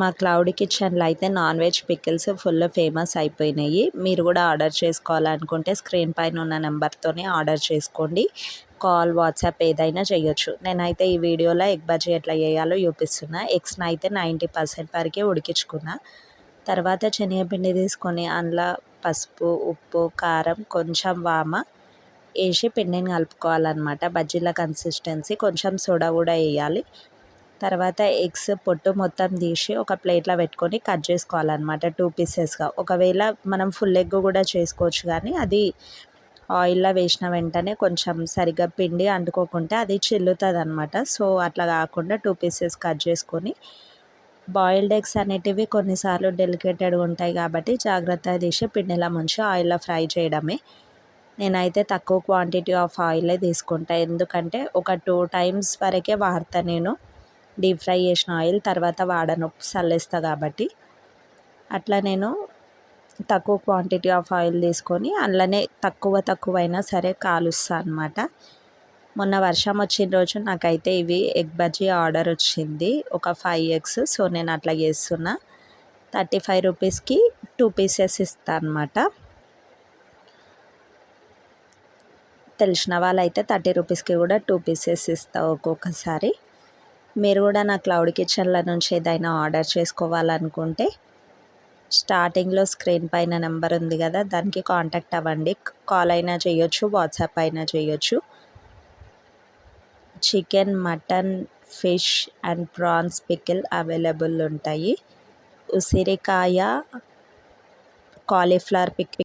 మా క్లౌడ్ కిచెన్లో అయితే non veg pickles full famous అయిపోయినాయి. మీరు కూడా ఆర్డర్ చేసుకోవాలనుకుంటే స్క్రీన్ పైన ఉన్న నెంబర్తోనే ఆర్డర్ చేసుకోండి. కాల్, వాట్సాప్ ఏదైనా చేయొచ్చు. నేనైతే ఈ వీడియోలో ఎగ్ బజ్జీ ఎట్లా చేయాలో చూపిస్తున్నా. ఎగ్స్ని అయితే 90% వరకే ఉడికించుకున్నా. తర్వాత శనగపిండి తీసుకొని అందులో పసుపు, ఉప్పు, కారం, కొంచెం వామ వేసి పిండిని కలుపుకోవాలన్నమాట. బజ్జీల కన్సిస్టెన్సీ, కొంచెం సోడా కూడా వేయాలి. తర్వాత ఎగ్స్ పొట్టు మొత్తం తీసి ఒక ప్లేట్లో పెట్టుకొని కట్ చేసుకోవాలన్నమాట 2 పీసెస్గా. ఒకవేళ మనం ఫుల్ ఎగ్ కూడా చేసుకోవచ్చు, కానీ అది ఆయిల్లో వేసిన వెంటనే కొంచెం సరిగ్గా పిండి అంటుకోకుంటే అది చిల్లుతుంది అనమాట. సో అట్లా కాకుండా 2 పీసెస్ కట్ చేసుకొని, బాయిల్డ్ ఎగ్స్ అనేటివి కొన్నిసార్లు డెలికేటెడ్గా ఉంటాయి కాబట్టి జాగ్రత్తగా తీసి పిండిలో ముంచి ఆయిల్లో ఫ్రై చేయడమే. నేనైతే తక్కువ క్వాంటిటీ ఆఫ్ ఆయిలే తీసుకుంటాను, ఎందుకంటే ఒక 2 టైమ్స్ వరకే వాడతాను నేను డీప్ ఫ్రై చేసిన ఆయిల్. తర్వాత వాడను, చల్లేస్తా కాబట్టి. అట్లా నేను తక్కువ క్వాంటిటీ ఆఫ్ ఆయిల్ తీసుకొని అందులోనే తక్కువైనా సరే కాలుస్తాను అనమాట. మొన్న వర్షం వచ్చిన రోజు నాకైతే ఇవి ఎగ్ బజ్జీ ఆర్డర్ వచ్చింది, ఒక 5 ఎగ్స్. సో నేను అట్లా చేస్తున్నా. 35 రూపీస్కి 2 పీసెస్ ఇస్తాను అనమాట. తెలిసిన వాళ్ళైతే 30 రూపీస్కి కూడా 2 పీసెస్ ఇస్తా ఒక్కొక్కసారి. మీరు కూడా నా క్లౌడ్ కిచెన్ల నుంచి ఏదైనా ఆర్డర్ చేసుకోవాలనుకుంటే స్టార్టింగ్లో స్క్రీన్ పైన నెంబర్ ఉంది కదా, దానికి కాంటాక్ట్ అవ్వండి. కాల్ అయినా చేయొచ్చు, వాట్సాప్ అయినా చేయొచ్చు. Chicken, mutton, fish and prawns pickle available ఉంటాయి. ఉసిరికాయ, కాలీఫ్లవర్ పికిల్